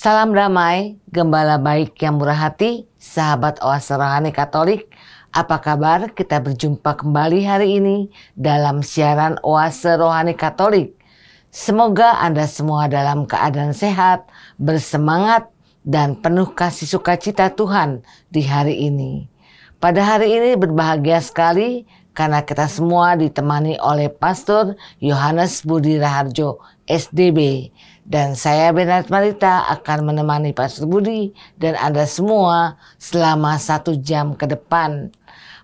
Salam damai, gembala baik yang murah hati, sahabat Oase Rohani Katolik. Apa kabar? Kita berjumpa kembali hari ini dalam siaran Oase Rohani Katolik. Semoga Anda semua dalam keadaan sehat, bersemangat, dan penuh kasih sukacita Tuhan di hari ini. Pada hari ini berbahagia sekali karena kita semua ditemani oleh Pastor Yohanes Budi Raharjo, SDB. Dan saya Bernard Marita akan menemani Pastor Budi dan Anda semua selama 1 jam ke depan.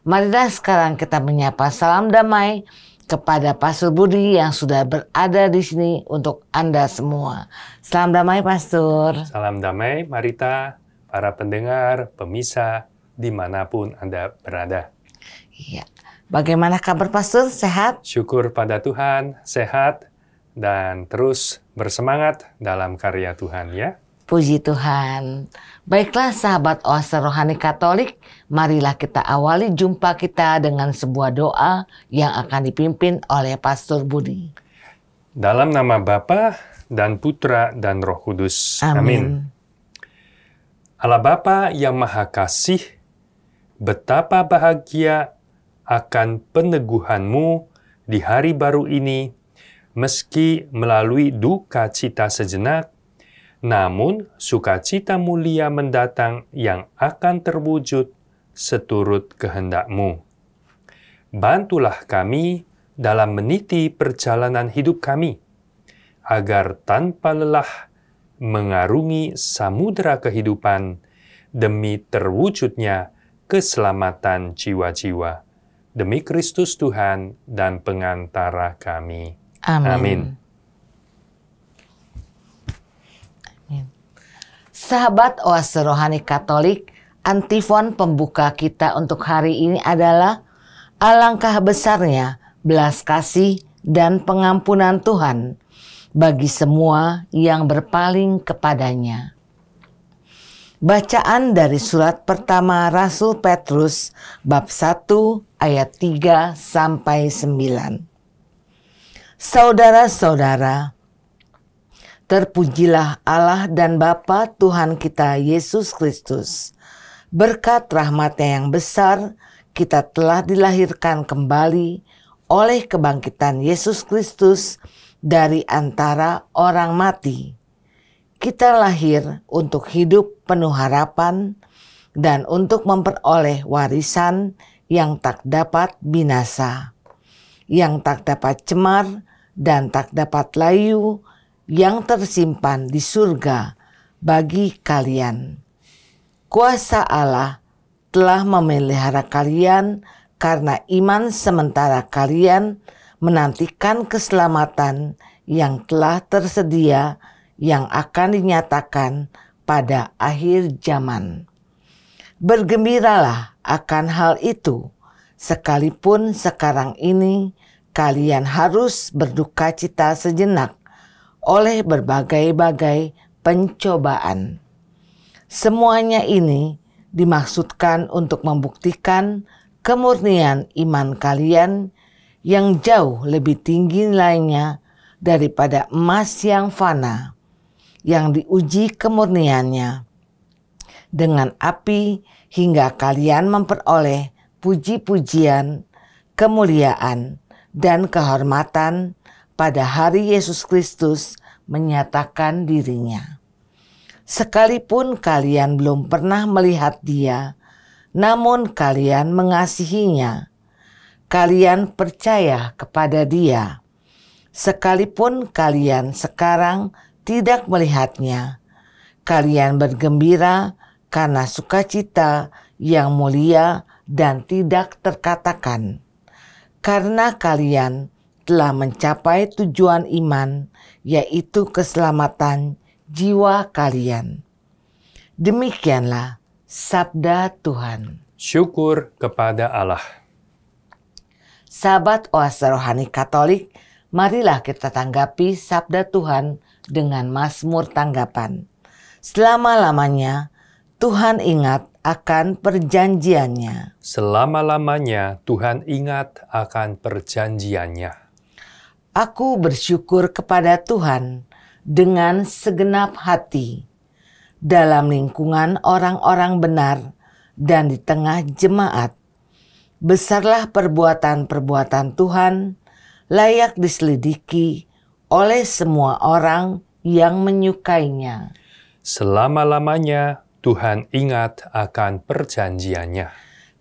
Marilah sekarang kita menyapa salam damai kepada Pastor Budi yang sudah berada di sini untuk Anda semua. Salam damai, Pastor. Salam damai, Marita, para pendengar, pemirsa, dimanapun Anda berada. Iya. Bagaimana kabar, Pastor? Sehat? Syukur pada Tuhan, sehat, dan terus bersemangat dalam karya Tuhan ya. Puji Tuhan. Baiklah sahabat Oase Rohani Katolik, marilah kita awali jumpa kita dengan sebuah doa yang akan dipimpin oleh Pastor Budi. Dalam nama Bapa dan Putra dan Roh Kudus. Amin. Allah Bapa yang Maha Kasih, betapa bahagia akan peneguhan-Mu di hari baru ini, meski melalui duka cita sejenak, namun sukacita mulia mendatang yang akan terwujud seturut kehendak-Mu. Bantulah kami dalam meniti perjalanan hidup kami, agar tanpa lelah mengarungi samudera kehidupan demi terwujudnya keselamatan jiwa-jiwa. Demi Kristus Tuhan dan pengantara kami. Amin. Sahabat Oase Rohani Katolik, antifon pembuka kita untuk hari ini adalah alangkah besarnya belas kasih dan pengampunan Tuhan bagi semua yang berpaling kepadanya. Bacaan dari surat pertama Rasul Petrus bab 1 ayat 3 sampai 9. Saudara-saudara, terpujilah Allah dan Bapa Tuhan kita Yesus Kristus. Berkat rahmat-Nya yang besar, kita telah dilahirkan kembali oleh kebangkitan Yesus Kristus dari antara orang mati. Kita lahir untuk hidup penuh harapan dan untuk memperoleh warisan yang tak dapat binasa, yang tak dapat cemar dan tak dapat layu, yang tersimpan di surga bagi kalian. Kuasa Allah telah memelihara kalian karena iman sementara kalian menantikan keselamatan yang telah tersedia yang akan dinyatakan pada akhir zaman. Bergembiralah akan hal itu, sekalipun sekarang ini kalian harus berduka cita sejenak oleh berbagai-bagai pencobaan. Semuanya ini dimaksudkan untuk membuktikan kemurnian iman kalian yang jauh lebih tinggi nilainya daripada emas yang fana, yang diuji kemurniannya dengan api hingga kalian memperoleh puji-pujian, kemuliaan, dan kehormatan pada hari Yesus Kristus menyatakan dirinya. Sekalipun kalian belum pernah melihat Dia, namun kalian mengasihinya. Kalian percaya kepada Dia. Sekalipun kalian sekarang tidak melihatnya, kalian bergembira karena sukacita yang mulia dan tidak terkatakan. Karena kalian telah mencapai tujuan iman, yaitu keselamatan jiwa kalian. Demikianlah sabda Tuhan. Syukur kepada Allah. Sahabat Oase Rohani Katolik, marilah kita tanggapi sabda Tuhan dengan mazmur tanggapan. Selama-lamanya Tuhan ingat akan perjanjiannya. Selama-lamanya Tuhan ingat akan perjanjiannya. Aku bersyukur kepada Tuhan dengan segenap hati. dalam lingkungan orang-orang benar dan di tengah jemaat. Besarlah perbuatan-perbuatan Tuhan, layak diselidiki oleh semua orang yang menyukainya. Selama-lamanya Tuhan ingat akan perjanjiannya.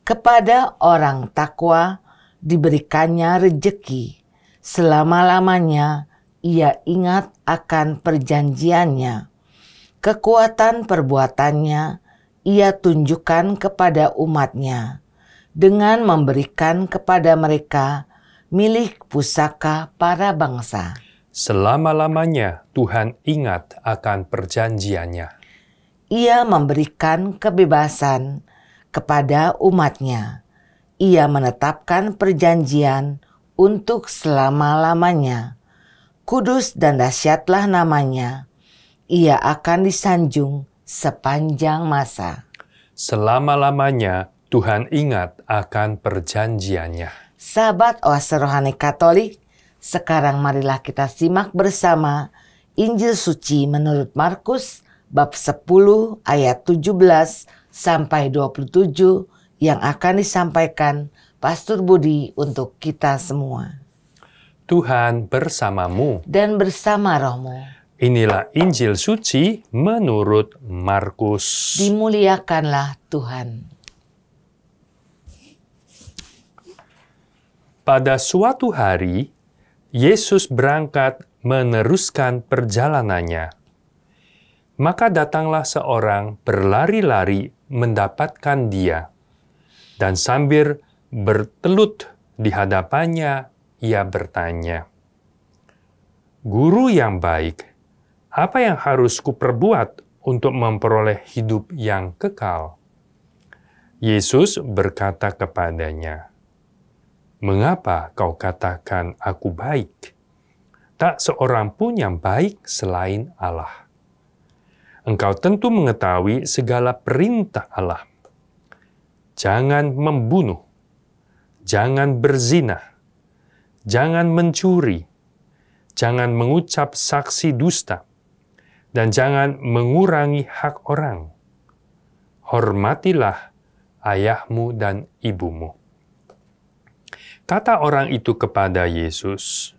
Kepada orang takwa diberikannya rejeki. Selama-lamanya ia ingat akan perjanjiannya. Kekuatan perbuatannya ia tunjukkan kepada umatnya dengan memberikan kepada mereka milik pusaka para bangsa. Selama-lamanya Tuhan ingat akan perjanjiannya. Ia memberikan kebebasan kepada umatnya. Ia menetapkan perjanjian untuk selama-lamanya. Kudus dan dahsyatlah namanya. Ia akan disanjung sepanjang masa. Selama-lamanya Tuhan ingat akan perjanjiannya. Sahabat Oase Rohani Katolik, sekarang marilah kita simak bersama Injil Suci menurut Markus bab 10 ayat 17 sampai 27 yang akan disampaikan Pastor Budi untuk kita semua. Tuhan bersamamu Dan bersama rohmu. Inilah Injil Suci menurut Markus. Dimuliakanlah Tuhan. Pada suatu hari, Yesus berangkat meneruskan perjalanannya. Maka datanglah seorang berlari-lari mendapatkan dia, dan sambil bertelut di hadapannya, ia bertanya, "Guru yang baik, apa yang harus kuperbuat untuk memperoleh hidup yang kekal?" Yesus berkata kepadanya, "Mengapa kau katakan aku baik? Tak seorang pun yang baik selain Allah. Engkau tentu mengetahui segala perintah Allah. Jangan membunuh, jangan berzina, jangan mencuri, jangan mengucap saksi dusta, dan jangan mengurangi hak orang. Hormatilah ayahmu dan ibumu." Kata orang itu kepada Yesus,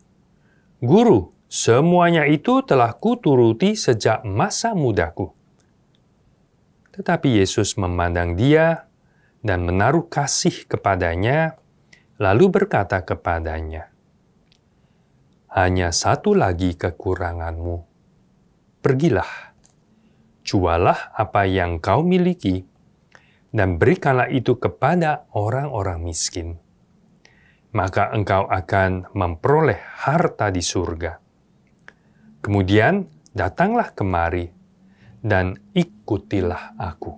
"Guru, semuanya itu telah kuturuti sejak masa mudaku." Tetapi Yesus memandang dia dan menaruh kasih kepadanya, lalu berkata kepadanya, "Hanya satu lagi kekuranganmu. Pergilah, jualah apa yang kau miliki, dan berikanlah itu kepada orang-orang miskin. Maka engkau akan memperoleh harta di surga. Kemudian datanglah kemari dan ikutilah aku."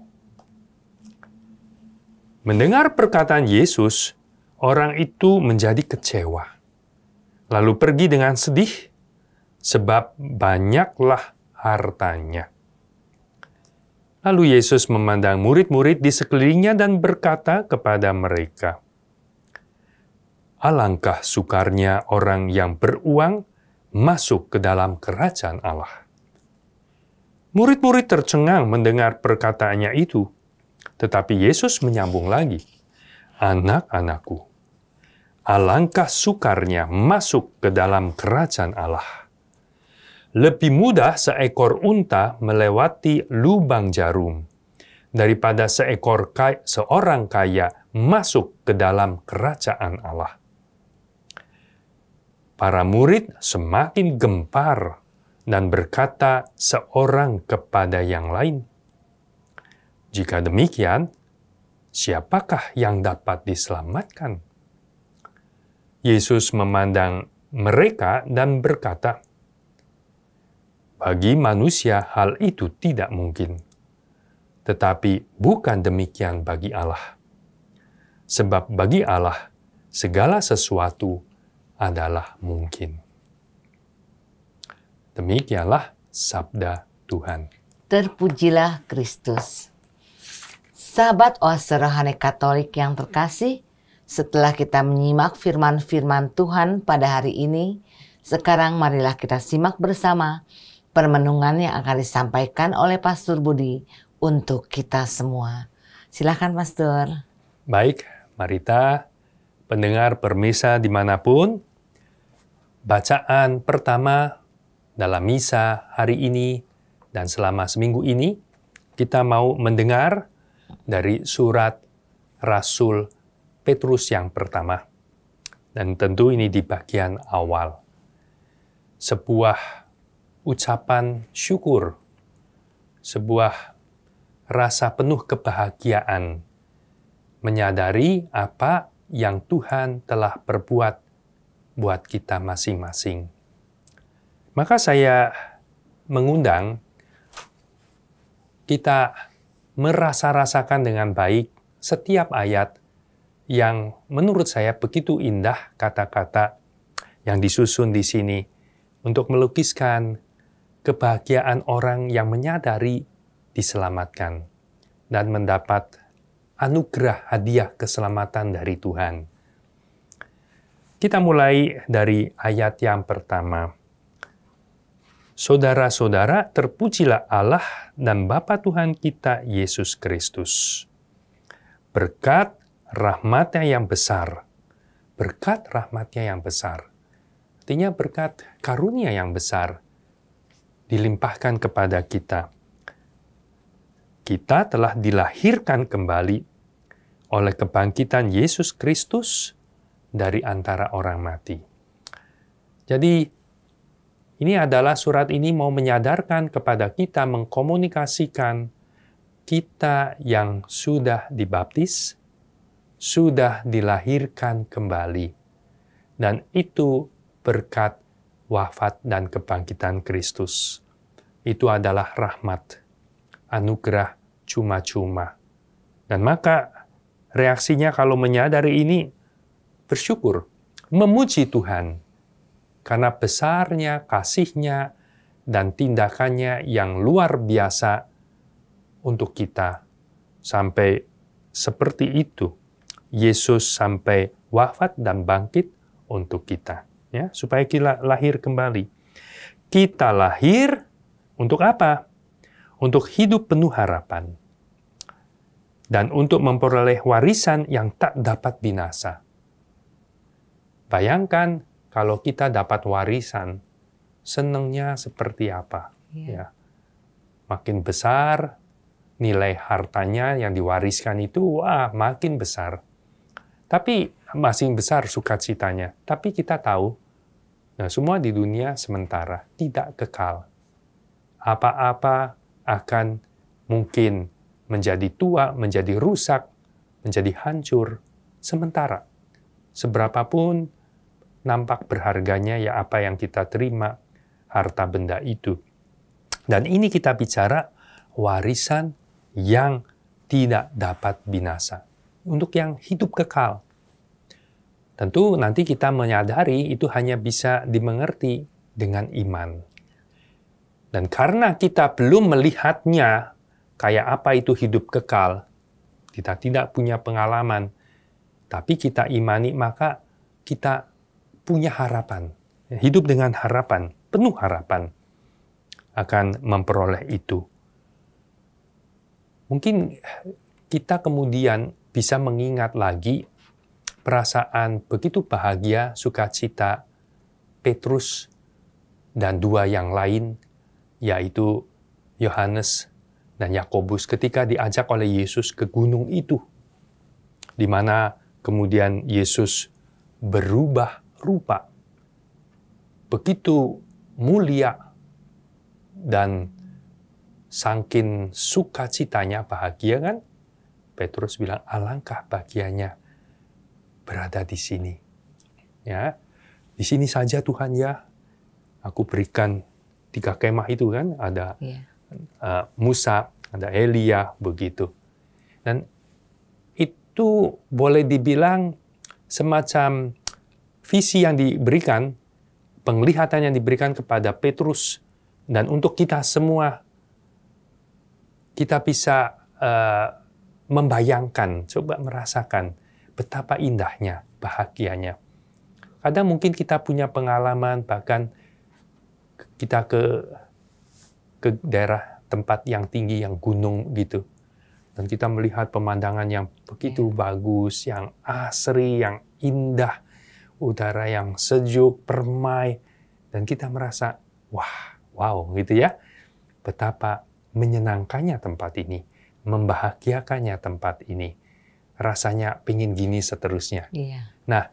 Mendengar perkataan Yesus, orang itu menjadi kecewa, lalu pergi dengan sedih, sebab banyaklah hartanya. Lalu Yesus memandang murid-murid di sekelilingnya dan berkata kepada mereka, "Alangkah sukarnya orang yang beruang masuk ke dalam kerajaan Allah." Murid-murid tercengang mendengar perkataannya itu, tetapi Yesus menyambung lagi, "Anak-anakku, alangkah sukarnya masuk ke dalam kerajaan Allah. Lebih mudah seekor unta melewati lubang jarum daripada seorang kaya masuk ke dalam kerajaan Allah." Para murid semakin gempar dan berkata seorang kepada yang lain, "Jika demikian, siapakah yang dapat diselamatkan?" Yesus memandang mereka dan berkata, "Bagi manusia hal itu tidak mungkin, tetapi bukan demikian bagi Allah. Sebab bagi Allah segala sesuatu adalah mungkin." Demikianlah sabda Tuhan. Terpujilah Kristus. Sahabat Oase Rohani Katolik yang terkasih, setelah kita menyimak firman-firman Tuhan pada hari ini, sekarang marilah kita simak bersama permenungan yang akan disampaikan oleh Pastor Budi untuk kita semua. Silakan Pastor. Baik, Marita, pendengar permisa dimanapun, bacaan pertama dalam misa hari ini dan selama seminggu ini, kita mau mendengar dari surat Rasul Petrus yang pertama. Dan tentu ini di bagian awal. Sebuah ucapan syukur, sebuah rasa penuh kebahagiaan, menyadari apa yang Tuhan telah perbuat buat kita masing-masing. Maka saya mengundang kita merasa-rasakan dengan baik setiap ayat yang menurut saya begitu indah kata-kata yang disusun di sini untuk melukiskan kebahagiaan orang yang menyadari diselamatkan dan mendapat anugerah hadiah keselamatan dari Tuhan. Kita mulai dari ayat yang pertama. Saudara-saudara, terpujilah Allah dan Bapa Tuhan kita Yesus Kristus. Berkat rahmat-Nya yang besar. Berkat rahmat-Nya yang besar. Artinya berkat karunia yang besar dilimpahkan kepada kita. Kita telah dilahirkan kembali oleh kebangkitan Yesus Kristus dari antara orang mati. Jadi, ini adalah surat ini mau menyadarkan kepada kita, mengkomunikasikan kita yang sudah dibaptis, sudah dilahirkan kembali. Dan itu berkat wafat dan kebangkitan Kristus. Itu adalah rahmat, anugerah cuma-cuma. Dan maka reaksinya kalau menyadari ini, bersyukur, memuji Tuhan. Karena besarnya, kasih-Nya, dan tindakannya yang luar biasa untuk kita. Sampai seperti itu. Yesus sampai wafat dan bangkit untuk kita, ya, supaya kita lahir kembali. Kita lahir untuk apa? Untuk hidup penuh harapan dan untuk memperoleh warisan yang tak dapat binasa. Bayangkan kalau kita dapat warisan, senangnya seperti apa? Ya. Makin besar nilai hartanya yang diwariskan itu, wah, makin besar. Tapi masih besar sukacitanya. Tapi kita tahu, nah, semua di dunia sementara, tidak kekal. Apa-apa akan mungkin menjadi tua, menjadi rusak, menjadi hancur, sementara. Seberapapun nampak berharganya ya apa yang kita terima, harta benda itu. Dan ini kita bicara warisan yang tidak dapat binasa. Untuk yang hidup kekal. Tentu nanti kita menyadari itu hanya bisa dimengerti dengan iman. Dan karena kita belum melihatnya, kayak apa itu hidup kekal, kita tidak punya pengalaman, tapi kita imani, maka kita punya harapan. Hidup dengan harapan, penuh harapan akan memperoleh itu. Mungkin kita kemudian bisa mengingat lagi perasaan begitu bahagia, sukacita Petrus dan dua yang lain, yaitu Yohanes dan Yakobus ketika diajak oleh Yesus ke gunung itu, di mana kemudian Yesus berubah rupa, begitu mulia, dan saking sukacitanya, bahagia kan, Petrus bilang, alangkah bahagianya berada di sini. Ya, di sini saja Tuhan ya, aku berikan 3 kemah itu kan, ada Musa, ada Elia, begitu. Dan itu boleh dibilang semacam visi yang diberikan, penglihatan yang diberikan kepada Petrus, dan untuk kita semua, kita bisa membayangkan, coba merasakan betapa indahnya, bahagianya. Kadang mungkin kita punya pengalaman, bahkan kita ke ke daerah tempat yang tinggi, yang gunung gitu. Dan kita melihat pemandangan yang begitu bagus, yang asri, yang indah, udara yang sejuk, permai. Dan kita merasa, wow gitu ya. Betapa menyenangkannya tempat ini, membahagiakannya tempat ini. Rasanya pengen gini seterusnya. Nah,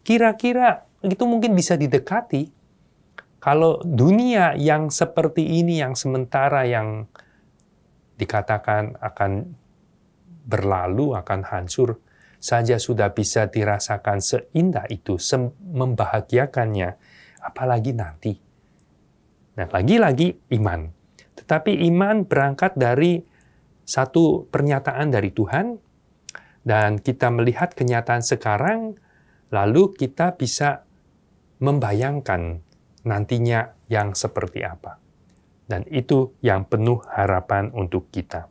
kira-kira itu mungkin bisa didekati. Kalau dunia yang seperti ini, yang sementara, yang dikatakan akan berlalu, akan hancur, saja sudah bisa dirasakan seindah itu, membahagiakannya, apalagi nanti. Nah, lagi-lagi iman. Tetapi iman berangkat dari satu pernyataan dari Tuhan, dan kita melihat kenyataan sekarang, lalu kita bisa membayangkan nantinya yang seperti apa. Dan itu yang penuh harapan untuk kita.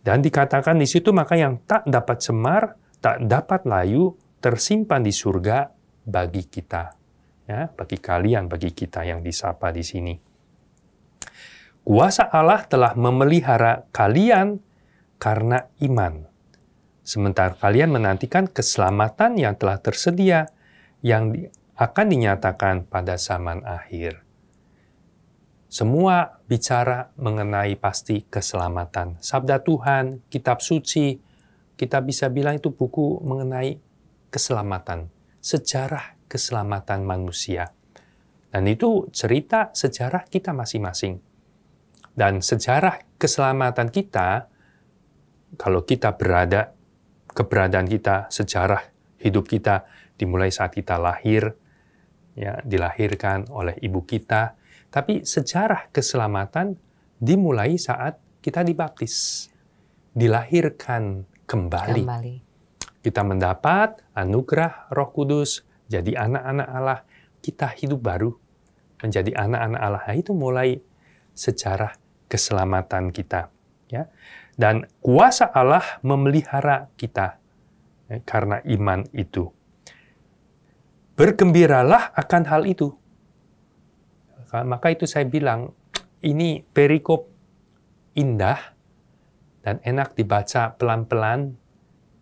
Dan dikatakan di situ, maka yang tak dapat semar, tak dapat layu, tersimpan di surga bagi kita. Ya, bagi kalian, bagi kita yang disapa di sini. Kuasa Allah telah memelihara kalian karena iman. Sementara kalian menantikan keselamatan yang telah tersedia, yang akan dinyatakan pada zaman akhir. Semua bicara mengenai pasti keselamatan. Sabda Tuhan, kitab suci, kita bisa bilang itu buku mengenai keselamatan, sejarah keselamatan manusia. Dan itu cerita sejarah kita masing-masing. Dan sejarah keselamatan kita, kalau kita keberadaan kita, sejarah hidup kita dimulai saat kita lahir, ya, dilahirkan oleh ibu kita. Tapi sejarah keselamatan dimulai saat kita dibaptis, dilahirkan kembali. Kita mendapat anugerah Roh Kudus, jadi anak-anak Allah, kita hidup baru, menjadi anak-anak Allah. Nah, itu mulai sejarah keselamatan kita. Ya. Dan kuasa Allah memelihara kita karena iman itu. Bergembiralah akan hal itu. Maka itu saya bilang, ini perikop indah dan enak dibaca pelan-pelan,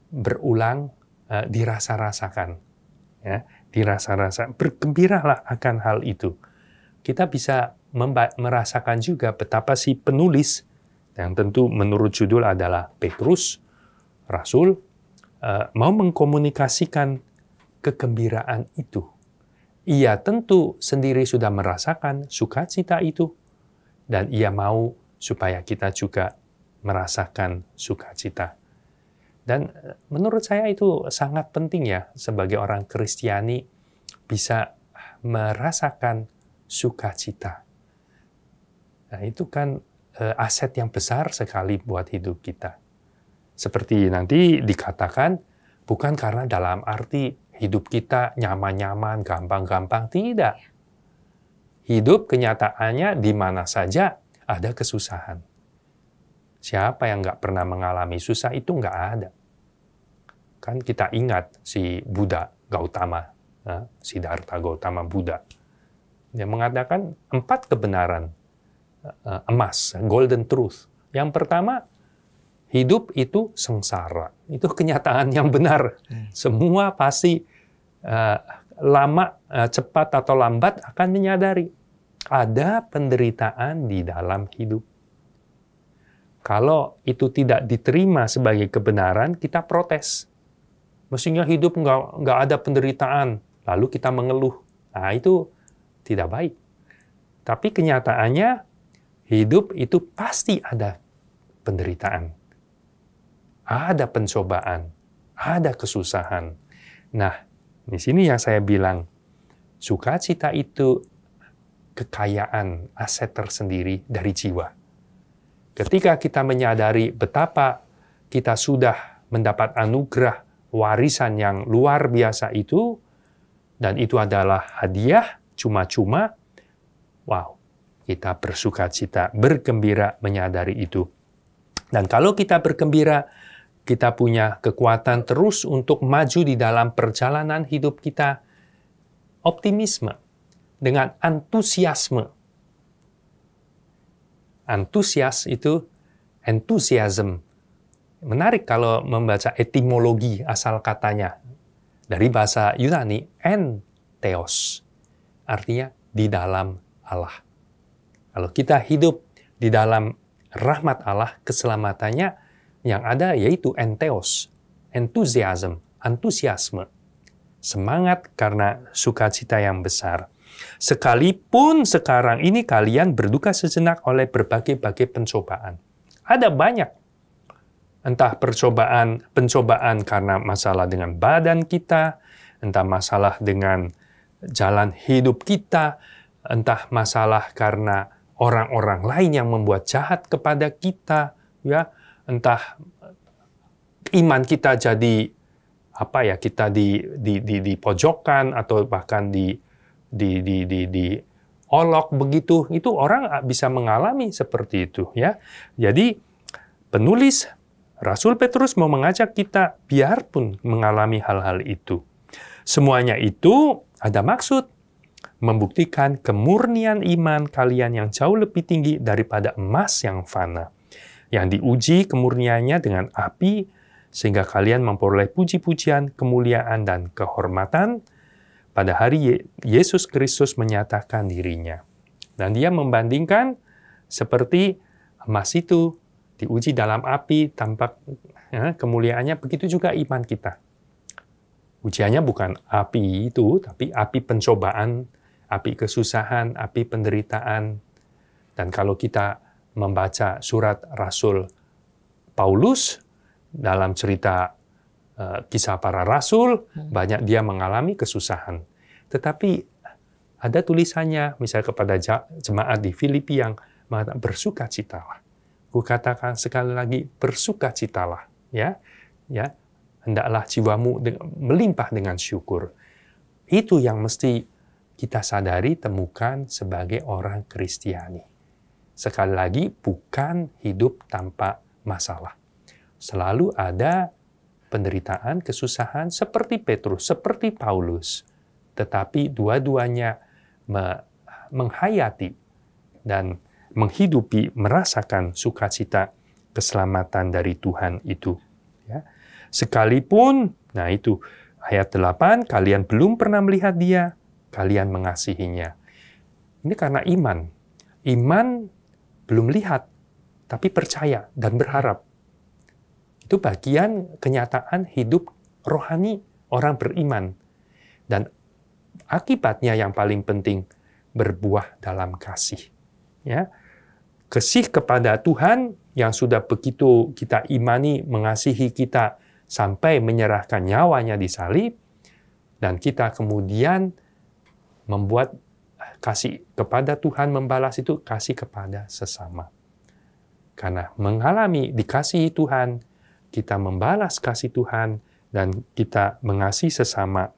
berulang, dirasa-rasakan. Ya, dirasa-rasakan. Bergembiralah akan hal itu. Kita bisa merasakan juga betapa si penulis, yang tentu menurut judul adalah Petrus, Rasul, mau mengkomunikasikan kegembiraan itu. Ia tentu sendiri sudah merasakan sukacita itu, dan ia mau supaya kita juga merasakan sukacita. Dan menurut saya itu sangat penting ya, sebagai orang Kristiani bisa merasakan sukacita. Nah, itu kan aset yang besar sekali buat hidup kita. Seperti nanti dikatakan, bukan karena dalam arti hidup kita nyaman-nyaman, gampang-gampang, tidak. Hidup kenyataannya di mana saja ada kesusahan. Siapa yang nggak pernah mengalami susah itu nggak ada. Kan kita ingat si Buddha Gautama, Siddhartha Gautama Buddha. Dia mengatakan 4 kebenaran emas, golden truth. Yang pertama, hidup itu sengsara. Itu kenyataan yang benar. Semua pasti cepat atau lambat akan menyadari ada penderitaan di dalam hidup. Kalau itu tidak diterima sebagai kebenaran, kita protes. Mestinya hidup nggak ada penderitaan, lalu kita mengeluh. Nah, itu tidak baik. Tapi kenyataannya, hidup itu pasti ada penderitaan. Ada pencobaan, ada kesusahan. Nah, di sini yang saya bilang, sukacita itu kekayaan, aset tersendiri dari jiwa. Ketika kita menyadari betapa kita sudah mendapat anugerah warisan yang luar biasa itu, dan itu adalah hadiah cuma-cuma, wow, kita bersukacita, bergembira menyadari itu. Dan kalau kita bergembira, kita punya kekuatan terus untuk maju di dalam perjalanan hidup kita, optimisme, dengan antusiasme. antusias itu enthusiasm. Menarik kalau membaca etimologi asal katanya. Dari bahasa Yunani, entheos. Artinya di dalam Allah. Kalau kita hidup di dalam rahmat Allah, keselamatannya yang ada yaitu entheos, enthusiasm, antusiasme. Semangat karena sukacita yang besar. Sekalipun sekarang ini kalian berduka sejenak oleh berbagai-bagai pencobaan. Ada banyak. Entah pencobaan karena masalah dengan badan kita, entah masalah dengan jalan hidup kita, entah masalah karena orang-orang lain yang membuat jahat kepada kita, ya, entah iman kita jadi kita di pojokan atau bahkan di olok begitu, itu orang bisa mengalami seperti itu, ya. Jadi penulis Rasul Petrus mau mengajak kita biarpun mengalami hal-hal itu. Semuanya itu ada maksud membuktikan kemurnian iman kalian yang jauh lebih tinggi daripada emas yang fana, yang diuji kemurniannya dengan api, sehingga kalian memperoleh puji-pujian, kemuliaan, dan kehormatan pada hari Yesus Kristus menyatakan dirinya. Dan dia membandingkan seperti emas itu diuji dalam api, tampak kemuliaannya, begitu juga iman kita. Ujiannya bukan api itu, tapi api pencobaan, api kesusahan, api penderitaan. Dan kalau kita membaca surat Rasul Paulus, dalam cerita kisah para rasul, banyak dia mengalami kesusahan. Tetapi ada tulisannya, misalnya kepada jemaat di Filipi yang mengatakan bersukacitalah. Kukatakan sekali lagi, bersukacitalah. Ya, hendaklah jiwamu melimpah dengan syukur. Itu yang mesti kita sadari, temukan sebagai orang Kristiani. Sekali lagi, bukan hidup tanpa masalah. Selalu ada penderitaan, kesusahan seperti Petrus, seperti Paulus. Tetapi dua-duanya menghayati dan menghidupi, merasakan sukacita keselamatan dari Tuhan itu. Ya. Sekalipun, nah itu ayat 8, kalian belum pernah melihat dia, kalian mengasihinya. Ini karena iman. Iman belum lihat, tapi percaya dan berharap. Itu bagian kenyataan hidup rohani orang beriman. Dan akibatnya yang paling penting, berbuah dalam kasih. Ya. Kasih kepada Tuhan yang sudah begitu kita imani, mengasihi kita sampai menyerahkan nyawanya di salib, dan kita kemudian membuat kasih kepada Tuhan, membalas itu kasih kepada sesama. Karena mengalami dikasihi Tuhan, kita membalas kasih Tuhan, dan kita mengasihi sesama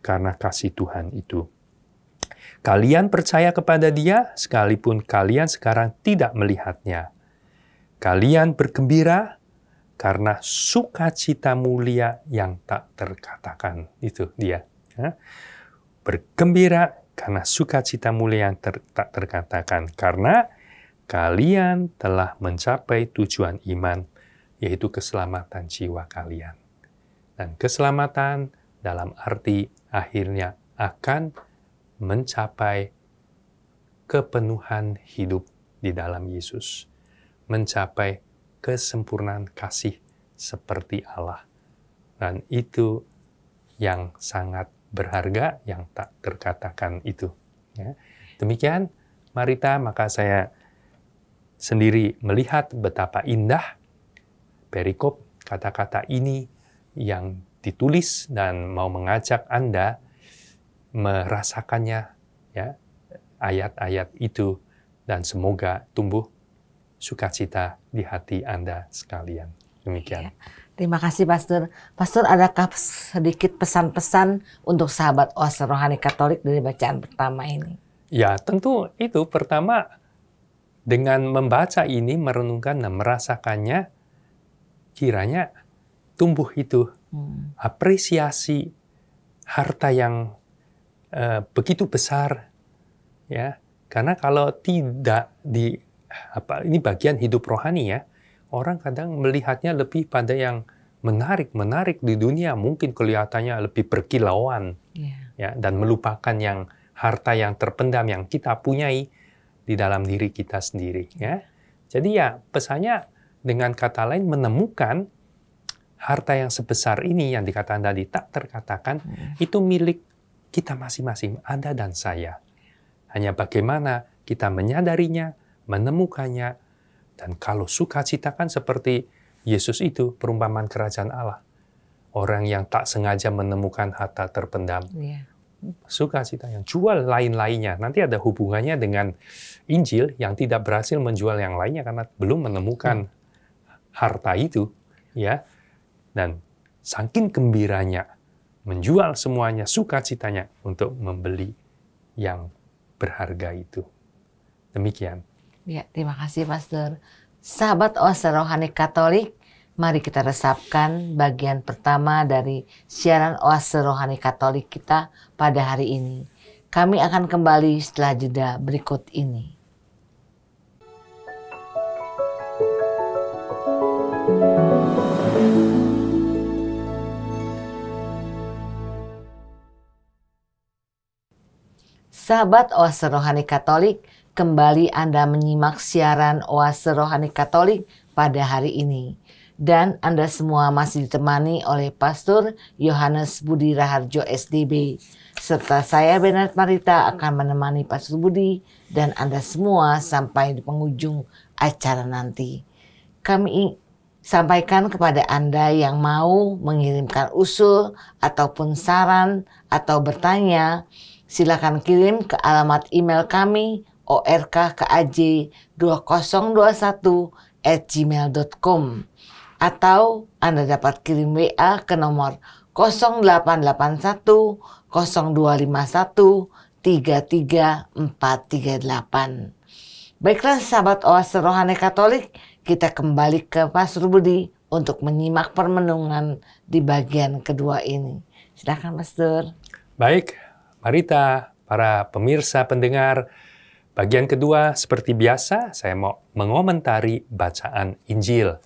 karena kasih Tuhan itu. Kalian percaya kepada Dia, sekalipun kalian sekarang tidak melihatnya. Kalian bergembira karena sukacita mulia yang tak terkatakan. Itu dia. Bergembira karena sukacita mulia yang tak terkatakan. Karena kalian telah mencapai tujuan iman, yaitu keselamatan jiwa kalian. Dan keselamatan dalam arti akhirnya akan mencapai kepenuhan hidup di dalam Yesus. Mencapai kesempurnaan kasih seperti Allah. Dan itu yang sangat berharga, yang tak terkatakan itu. Ya. Demikian, Marita, maka saya sendiri melihat betapa indah perikop kata-kata ini yang ditulis dan mau mengajak Anda merasakannya, ya, ayat-ayat itu, dan semoga tumbuh sukacita di hati Anda sekalian. Demikian. Ya. Terima kasih, Pastor. Pastor, adakah sedikit pesan-pesan untuk sahabat Oase Rohani Katolik dari bacaan pertama ini? Ya, tentu itu. Pertama, dengan membaca ini, merenungkan dan merasakannya, kiranya tumbuh itu apresiasi harta yang begitu besar, ya. Karena kalau tidak ini bagian hidup rohani ya. Orang kadang melihatnya lebih pada yang menarik di dunia, mungkin kelihatannya lebih berkilauan, ya, dan melupakan yang harta yang terpendam yang kita punyai di dalam diri kita sendiri. Ya. Jadi ya pesannya dengan kata lain menemukan harta yang sebesar ini yang dikatakan tadi tak terkatakan, itu milik kita masing-masing, Anda dan saya. Hanya bagaimana kita menyadarinya, menemukannya, dan kalau sukacita kan seperti Yesus itu, perumpamaan kerajaan Allah. Orang yang tak sengaja menemukan harta terpendam. Sukacita yang jual lain-lainnya. Nanti ada hubungannya dengan Injil yang tidak berhasil menjual yang lainnya karena belum menemukan harta itu. Ya. Dan saking gembiranya, menjual semuanya, sukacitanya untuk membeli yang berharga itu. Demikian. Ya, terima kasih Pastor. Sahabat Oase Rohani Katolik, mari kita resapkan bagian pertama dari siaran Oase Rohani Katolik kita pada hari ini. Kami akan kembali setelah jeda berikut ini. Sahabat Oase Rohani Katolik, kembali Anda menyimak siaran Oase Rohani Katolik pada hari ini. Dan Anda semua masih ditemani oleh Pastor Yohanes Budi Raharjo SDB. Serta saya Bernard Marita akan menemani Pastor Budi dan Anda semua sampai di penghujung acara nanti. Kami sampaikan kepada Anda yang mau mengirimkan usul ataupun saran atau bertanya, silakan kirim ke alamat email kami ork@2021@gmail.com atau Anda dapat kirim WA ke nomor 0881 0251 33438. Baiklah sahabat Oase Rohani Katolik, kita kembali ke Pastor Budi untuk menyimak permenungan di bagian kedua ini. Silakan Pastor. Baik, Marita, para pemirsa pendengar, bagian kedua seperti biasa saya mau mengomentari bacaan Injil.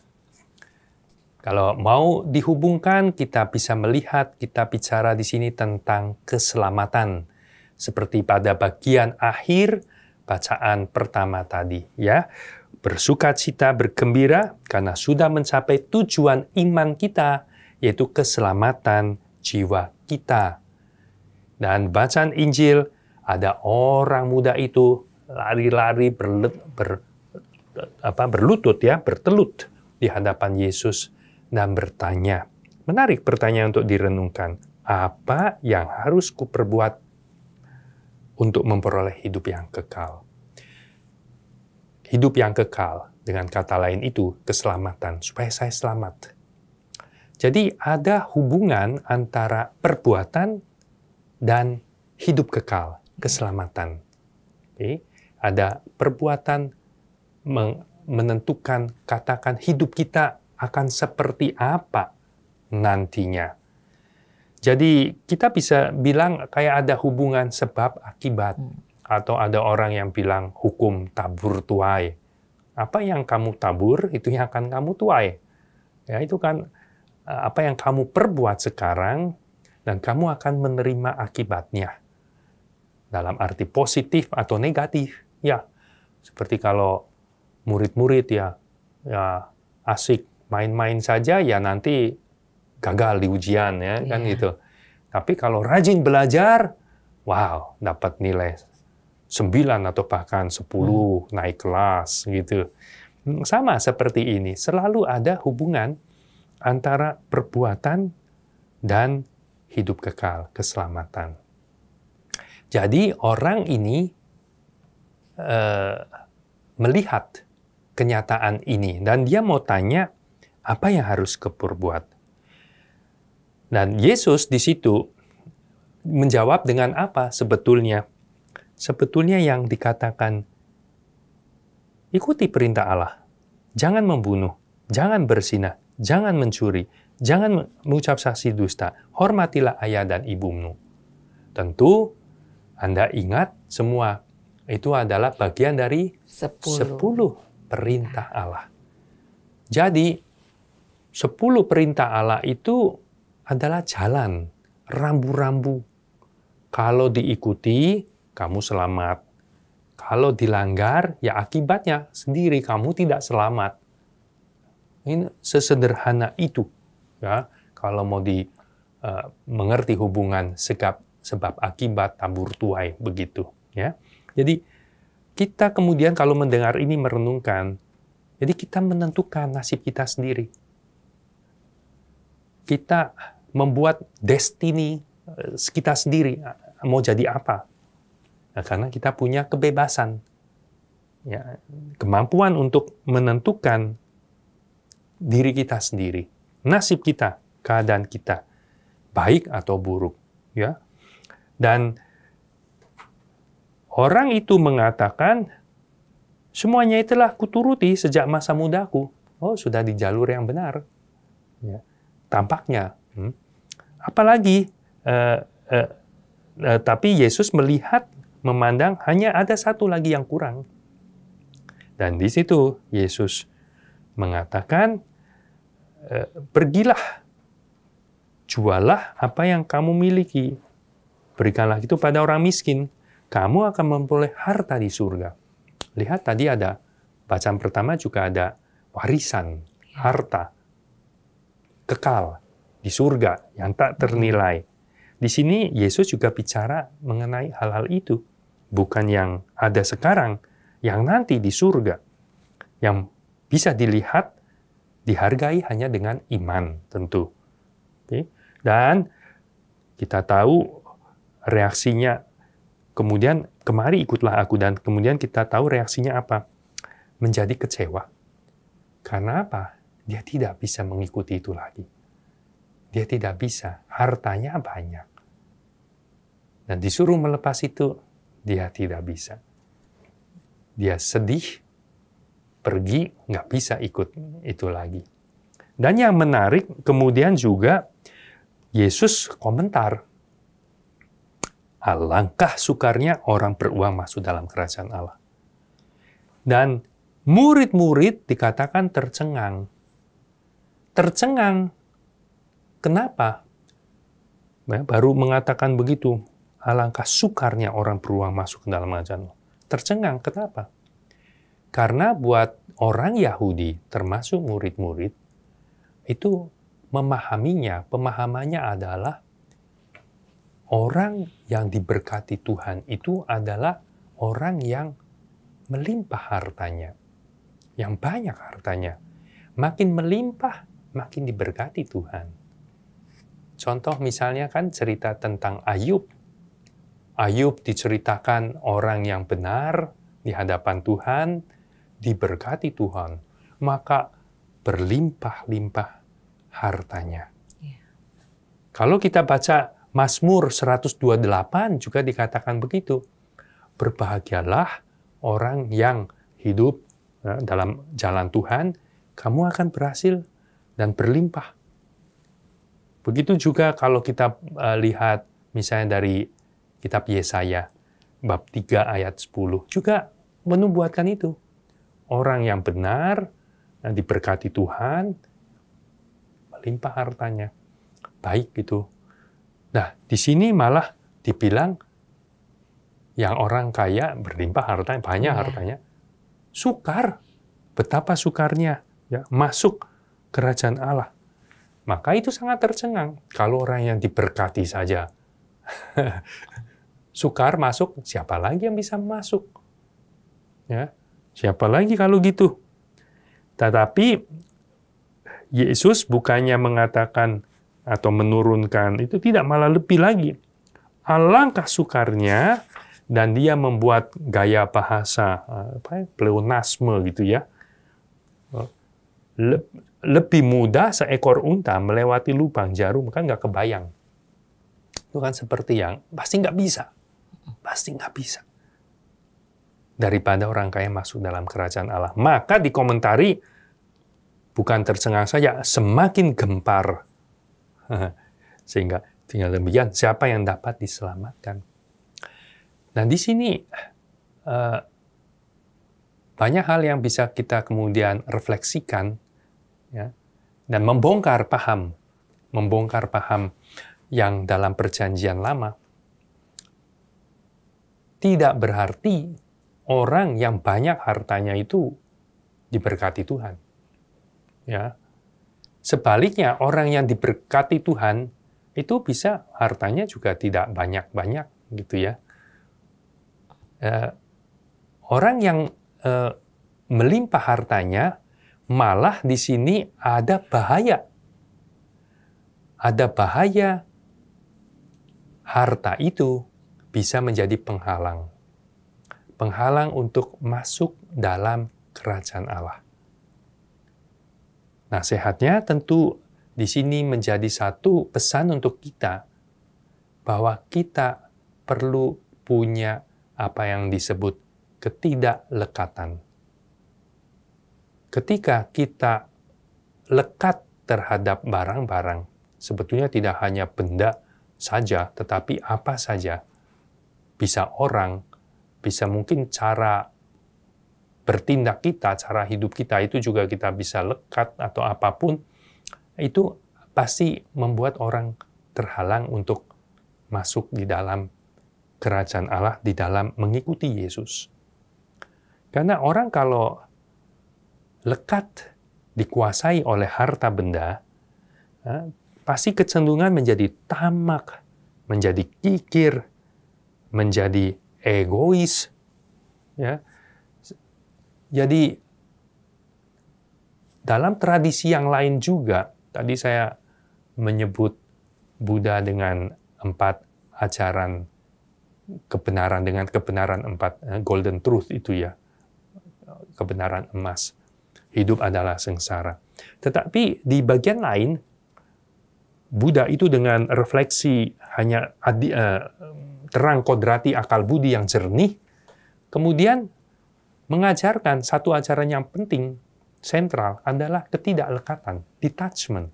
Kalau mau dihubungkan, kita bisa melihat, kita bicara di sini tentang keselamatan. Seperti pada bagian akhir bacaan pertama tadi. Ya, bersukacita, bergembira, karena sudah mencapai tujuan iman kita, yaitu keselamatan jiwa kita. Dan bacaan Injil, ada orang muda itu lari-lari berlutut ya, bertelut di hadapan Yesus dan bertanya. Menarik pertanyaan untuk direnungkan. Apa yang harus kuperbuat untuk memperoleh hidup yang kekal? Hidup yang kekal, dengan kata lain itu keselamatan, supaya saya selamat. Jadi ada hubungan antara perbuatan dan hidup kekal, keselamatan. Oke. Ada perbuatan menentukan, katakan hidup kita akan seperti apa nantinya. Jadi kita bisa bilang kayak ada hubungan sebab akibat. Atau ada orang yang bilang hukum tabur tuai. Apa yang kamu tabur, itu yang akan kamu tuai. Ya, itu kan apa yang kamu perbuat sekarang, dan kamu akan menerima akibatnya. Dalam arti positif atau negatif. Ya, seperti kalau murid-murid ya asik main-main saja, ya nanti gagal di ujian, ya kan gitu. Tapi kalau rajin belajar, wow, dapat nilai 9 atau bahkan 10, naik kelas gitu. Sama seperti ini, selalu ada hubungan antara perbuatan dan hidup kekal, keselamatan. Jadi orang ini melihat kenyataan ini dan dia mau tanya apa yang harus kuperbuat. Dan Yesus di situ menjawab dengan apa sebetulnya? Sebetulnya yang dikatakan, ikuti perintah Allah. Jangan membunuh, jangan berzinah, jangan mencuri, jangan mengucap saksi dusta, hormatilah ayah dan ibumu. Tentu Anda ingat semua itu adalah bagian dari 10 perintah Allah. Jadi 10 perintah Allah itu adalah jalan, rambu-rambu. Kalau diikuti, kamu selamat. Kalau dilanggar, ya akibatnya sendiri kamu tidak selamat. Ini sesederhana itu. Ya, kalau mau mengerti hubungan sebab akibat tabur tuai begitu. Ya, jadi kita kemudian kalau mendengar ini merenungkan, jadi kita menentukan nasib kita sendiri. Kita membuat destiny kita sendiri, mau jadi apa. Nah, karena kita punya kebebasan, ya, kemampuan untuk menentukan diri kita sendiri, nasib kita, keadaan kita, baik atau buruk. Ya. Dan orang itu mengatakan, semuanya itulah kuturuti sejak masa mudaku. Oh, sudah di jalur yang benar. Ya. Tampaknya. Apalagi, tapi Yesus melihat, memandang hanya ada satu lagi yang kurang. Dan di situ Yesus mengatakan, pergilah, jualah apa yang kamu miliki. Berikanlah itu pada orang miskin. Kamu akan memperoleh harta di surga. Lihat tadi ada, bacaan pertama juga ada warisan, harta, kekal di surga yang tak ternilai. Di sini Yesus juga bicara mengenai hal-hal itu. Bukan yang ada sekarang, yang nanti di surga. Yang bisa dilihat, dihargai hanya dengan iman tentu. Oke. Dan kita tahu reaksinya, kemudian kemari ikutlah aku, dan kemudian kita tahu reaksinya apa? Menjadi kecewa. Karena apa? Dia tidak bisa mengikuti itu lagi. Dia tidak bisa, hartanya banyak. Dan disuruh melepas itu, dia tidak bisa. Dia sedih, pergi, nggak bisa ikut itu lagi. Dan yang menarik, kemudian juga Yesus komentar, alangkah sukarnya orang beruang masuk dalam kerajaan Allah. Dan murid-murid dikatakan tercengang. Tercengang. Kenapa? Baru mengatakan begitu. Alangkah sukarnya orang beruang masuk ke dalam kerajaan Allah. Tercengang. Kenapa? Karena buat orang Yahudi, termasuk murid-murid, itu pemahamannya adalah orang yang diberkati Tuhan itu adalah orang yang melimpah hartanya. Yang banyak hartanya. Makin melimpah, makin diberkati Tuhan. Contoh misalnya kan cerita tentang Ayub. Ayub diceritakan orang yang benar di hadapan Tuhan, diberkati Tuhan. Maka berlimpah-limpah hartanya. Kalau kita baca Mazmur 128 juga dikatakan begitu. Berbahagialah orang yang hidup dalam jalan Tuhan, kamu akan berhasil dan berlimpah. Begitu juga kalau kita lihat misalnya dari kitab Yesaya, bab 3 ayat 10, juga menubuatkan itu. Orang yang benar, diberkati Tuhan, melimpah hartanya. Baik gitu. Nah, di sini malah dibilang yang orang kaya berlimpah hartanya, banyak hartanya. Sukar. Betapa sukarnya ya, masuk kerajaan Allah. Maka itu sangat tercengang. Kalau orang yang diberkati saja sukar masuk, siapa lagi yang bisa masuk? Ya, siapa lagi kalau gitu? Tetapi Yesus bukannya mengatakan atau menurunkan, itu tidak, malah lebih lagi. Alangkah sukarnya, dan dia membuat gaya bahasa, pleonasme gitu ya. Lebih mudah seekor unta melewati lubang jarum, kan nggak kebayang. Itu kan seperti yang, pasti nggak bisa. Pasti nggak bisa. Daripada orang kaya masuk dalam kerajaan Allah. Maka dikomentari, bukan tercengang saja, semakin gempar. Sehingga tinggal demikian, siapa yang dapat diselamatkan? Nah di sini banyak hal yang bisa kita kemudian refleksikan, ya, dan membongkar paham yang dalam Perjanjian Lama. Tidak berarti orang yang banyak hartanya itu diberkati Tuhan. Ya. Sebaliknya, orang yang diberkati Tuhan itu bisa hartanya juga tidak banyak-banyak, gitu ya. Orang yang melimpah hartanya, malah di sini ada bahaya. Ada bahaya harta itu bisa menjadi penghalang. Penghalang untuk masuk dalam kerajaan Allah. Nasihatnya tentu di sini menjadi satu pesan untuk kita, bahwa kita perlu punya apa yang disebut ketidaklekatan. Ketika kita lekat terhadap barang-barang, sebetulnya tidak hanya benda saja, tetapi apa saja. Bisa orang, bisa mungkin cara bertindak kita, cara hidup kita, itu juga kita bisa lekat atau apapun, itu pasti membuat orang terhalang untuk masuk di dalam kerajaan Allah, di dalam mengikuti Yesus. Karena orang kalau lekat dikuasai oleh harta benda, pasti kecenderungan menjadi tamak, menjadi kikir, menjadi egois. Ya. Jadi, dalam tradisi yang lain juga, tadi saya menyebut Buddha dengan 4 ajaran kebenaran, dengan kebenaran 4 golden truth itu ya, kebenaran emas. Hidup adalah sengsara. Tetapi di bagian lain, Buddha itu dengan refleksi hanya terang kodrati akal budi yang jernih, kemudian mengajarkan satu ajaran yang penting, sentral, adalah ketidaklekatan, detachment.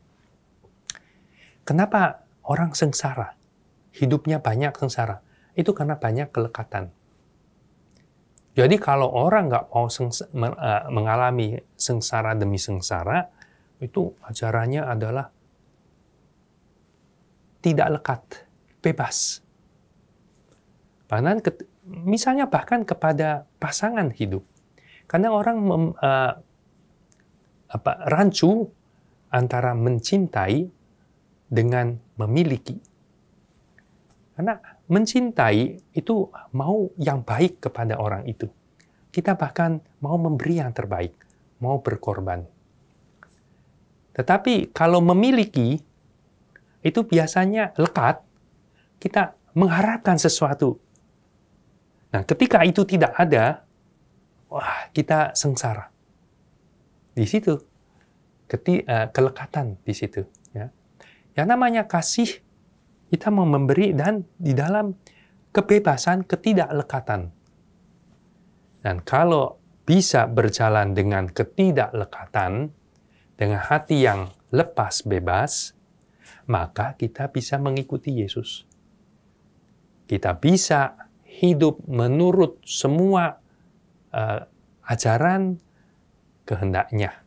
Kenapa orang sengsara? Hidupnya banyak sengsara. Itu karena banyak kelekatan. Jadi kalau orang nggak mau mengalami sengsara demi sengsara, itu ajarannya adalah tidak lekat, bebas. Misalnya bahkan kepada pasangan hidup. Karena orang rancu antara mencintai dengan memiliki. Karena mencintai itu mau yang baik kepada orang itu. Kita bahkan mau memberi yang terbaik, mau berkorban. Tetapi kalau memiliki, itu biasanya lekat, kita mengharapkan sesuatu. Nah, ketika itu tidak ada, wah, kita sengsara. Di situ, kelekatan di situ. Ya. Yang namanya kasih, kita mau memberi dan di dalam kebebasan ketidaklekatan. Dan kalau bisa berjalan dengan ketidaklekatan, dengan hati yang lepas bebas, maka kita bisa mengikuti Yesus. Kita bisa hidup menurut semua ajaran kehendaknya.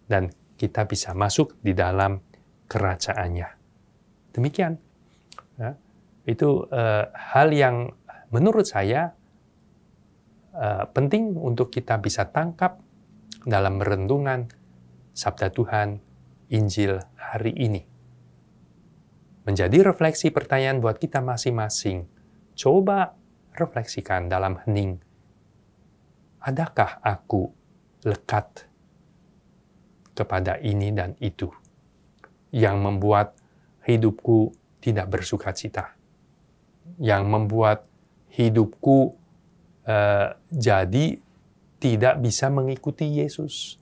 Dan kita bisa masuk di dalam kerajaannya. Demikian. Ya, itu hal yang menurut saya penting untuk kita bisa tangkap dalam renungan Sabda Tuhan Injil hari ini. Menjadi refleksi pertanyaan buat kita masing-masing. Coba refleksikan dalam hening. Adakah aku lekat kepada ini dan itu yang membuat hidupku tidak bersuka cita, yang membuat hidupku jadi tidak bisa mengikuti Yesus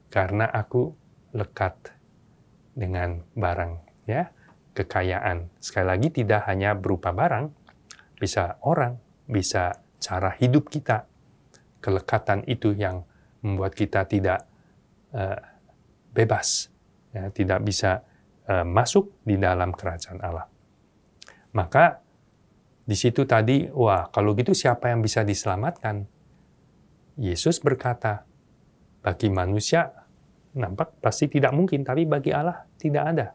karena aku lekat dengan barang, ya, kekayaan. Sekali lagi tidak hanya berupa barang, bisa orang, bisa cara hidup kita. Kelekatan itu yang membuat kita tidak bebas, ya, tidak bisa masuk di dalam kerajaan Allah. Maka Di situ tadi, wah kalau gitu siapa yang bisa diselamatkan? Yesus berkata, bagi manusia nampak pasti tidak mungkin, tapi bagi Allah tidak ada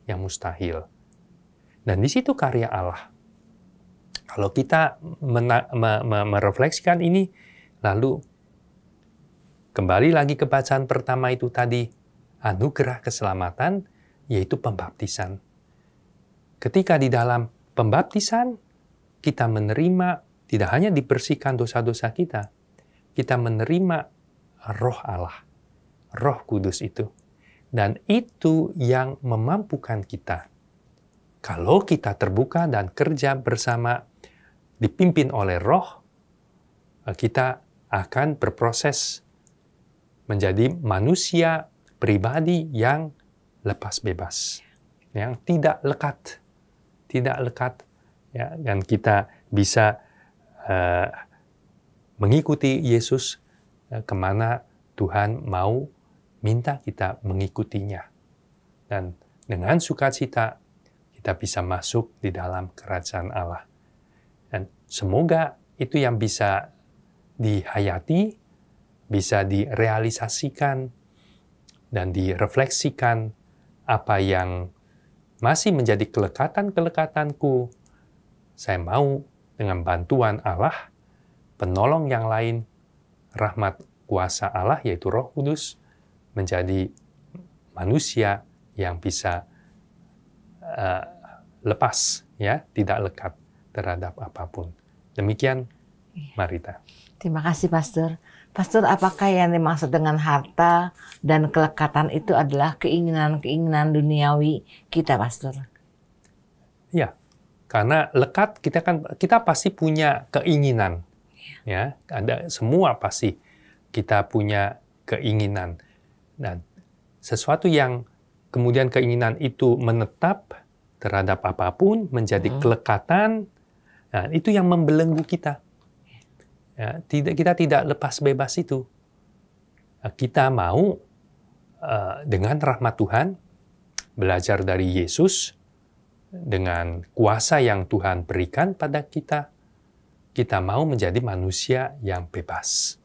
yang mustahil. Dan di situ karya Allah. Kalau kita merefleksikan ini, lalu kembali lagi ke bacaan pertama itu tadi, anugerah keselamatan, yaitu pembaptisan. Ketika di dalam pembaptisan, kita menerima, tidak hanya dibersihkan dosa-dosa kita menerima roh Allah, roh kudus itu. Dan itu yang memampukan kita. Kalau kita terbuka dan kerja bersama, dipimpin oleh roh, kita akan berproses menjadi manusia pribadi yang lepas bebas, yang tidak lekat, ya, dan kita bisa mengikuti Yesus kemana Tuhan mau minta kita mengikutinya. Dan dengan sukacita kita bisa masuk di dalam kerajaan Allah. Dan semoga itu yang bisa dihayati, bisa direalisasikan, dan direfleksikan apa yang masih menjadi kelekatan-kelekatanku. Saya mau dengan bantuan Allah, penolong yang lain, rahmat kuasa Allah yaitu Roh Kudus, menjadi manusia yang bisa lepas, ya, tidak lekat terhadap apapun. Demikian, Marita. Terima kasih, Pastor. Pastor, apakah yang dimaksud dengan harta dan kelekatan itu adalah keinginan-keinginan duniawi kita, Pastor? Ya, karena lekat kita pasti punya keinginan. Ya, ada semua pasti kita punya keinginan, dan sesuatu yang kemudian keinginan itu menetap terhadap apapun menjadi kelekatan, nah, itu yang membelenggu kita. Ya, kita tidak lepas bebas itu. Kita mau dengan rahmat Tuhan belajar dari Yesus dengan kuasa yang Tuhan berikan pada kita. Kita mau menjadi manusia yang bebas.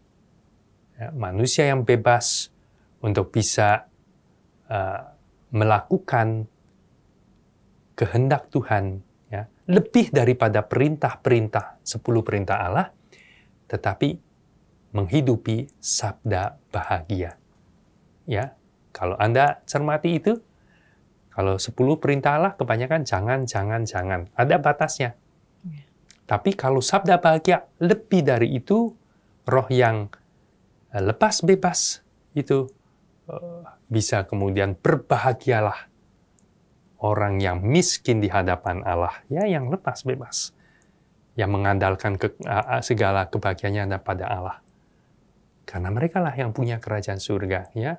Ya, manusia yang bebas untuk bisa melakukan kehendak Tuhan, ya, lebih daripada perintah-perintah 10 perintah Allah, tetapi menghidupi sabda bahagia. Ya, kalau Anda cermati itu, kalau 10 perintah Allah kebanyakan jangan. Ada batasnya. Tapi kalau sabda bahagia lebih dari itu, roh yang lepas bebas itu bisa kemudian berbahagialah orang yang miskin di hadapan Allah, ya, yang lepas bebas, yang mengandalkan segala kebahagiaannya pada Allah. Karena mereka lah yang punya kerajaan surga, ya.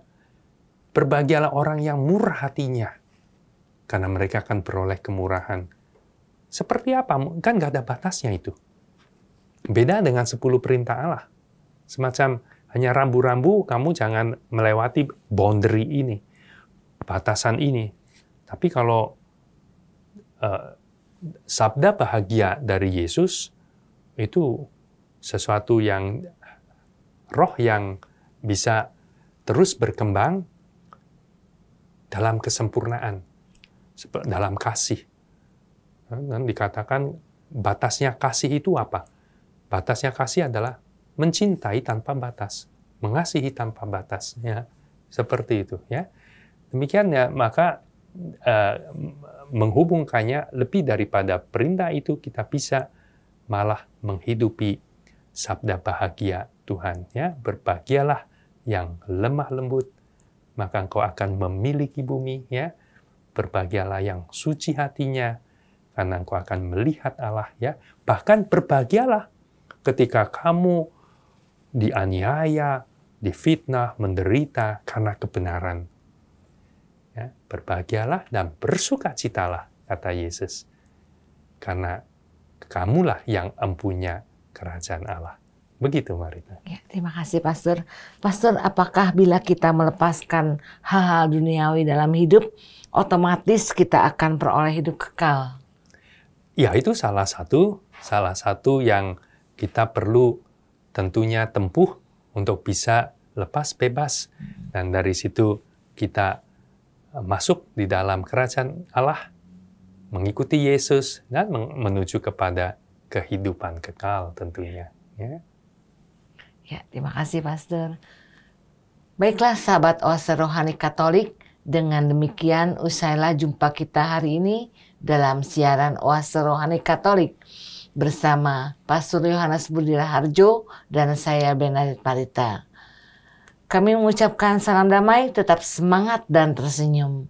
Berbahagialah orang yang murah hatinya, karena mereka akan beroleh kemurahan. Seperti apa? Kan nggak ada batasnya itu. Beda dengan 10 perintah Allah. Semacam hanya rambu-rambu, kamu jangan melewati boundary ini, batasan ini. Tapi kalau sabda bahagia dari Yesus, itu sesuatu yang roh yang bisa terus berkembang dalam kesempurnaan, dalam kasih. Dan dikatakan batasnya kasih itu apa? Batasnya kasih adalah mencintai tanpa batas, mengasihi tanpa batas, ya, seperti itu, ya. Demikian, ya, maka menghubungkannya lebih daripada perintah itu, kita bisa malah menghidupi sabda bahagia Tuhan, ya. Berbahagialah yang lemah lembut, maka engkau akan memiliki bumi, ya. Berbahagialah yang suci hatinya, karena engkau akan melihat Allah, ya. Bahkan berbahagialah ketika kamu dianiaya, difitnah, menderita karena kebenaran. Ya, berbahagialah dan bersukacitalah, kata Yesus. Karena kamulah yang empunya kerajaan Allah. Begitu, Marita. Ya, terima kasih, Pastor. Pastor, apakah bila kita melepaskan hal-hal duniawi dalam hidup, otomatis kita akan peroleh hidup kekal? Ya, itu salah satu salah satu yang kita perlu tentunya tempuh untuk bisa lepas bebas. Dan dari situ kita masuk di dalam kerajaan Allah, mengikuti Yesus, dan menuju kepada kehidupan kekal tentunya. Ya. Ya, terima kasih Pastor. Baiklah sahabat Oase Rohani Katolik, dengan demikian usailah jumpa kita hari ini dalam siaran Oase Rohani Katolik bersama Pastor Yohanes Budi Raharjo dan saya Benedict Parita. Kami mengucapkan salam damai, tetap semangat dan tersenyum.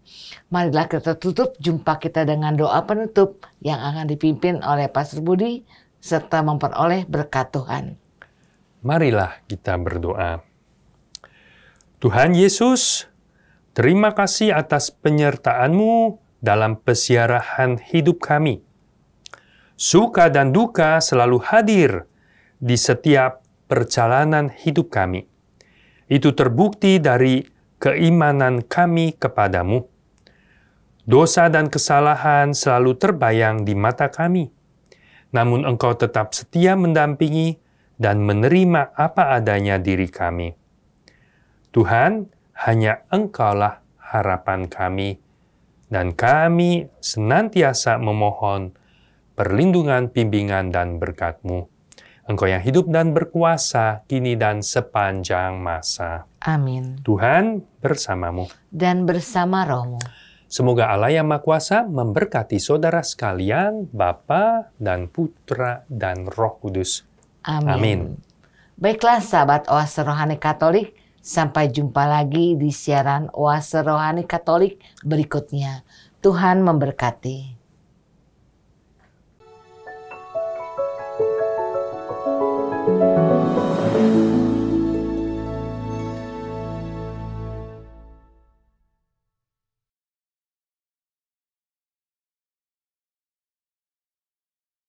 Marilah kita tutup jumpa kita dengan doa penutup yang akan dipimpin oleh Pastor Budi serta memperoleh berkat Tuhan. Marilah kita berdoa. Tuhan Yesus, terima kasih atas penyertaan-Mu dalam pesiarahan hidup kami. Suka dan duka selalu hadir di setiap perjalanan hidup kami. Itu terbukti dari keimanan kami kepadamu. Dosa dan kesalahan selalu terbayang di mata kami. Namun Engkau tetap setia mendampingi dan menerima apa adanya diri kami. Tuhan, hanya Engkaulah harapan kami, dan kami senantiasa memohon perlindungan, bimbingan, dan berkat-Mu. Engkau yang hidup dan berkuasa, kini dan sepanjang masa. Amin. Tuhan bersamamu. Dan bersama rohmu. Semoga Allah yang Maha Kuasa memberkati saudara sekalian, Bapa dan Putra dan Roh Kudus. Amin. Amin. Baiklah sahabat Oase Rohani Katolik, sampai jumpa lagi di siaran Oase Rohani Katolik berikutnya. Tuhan memberkati.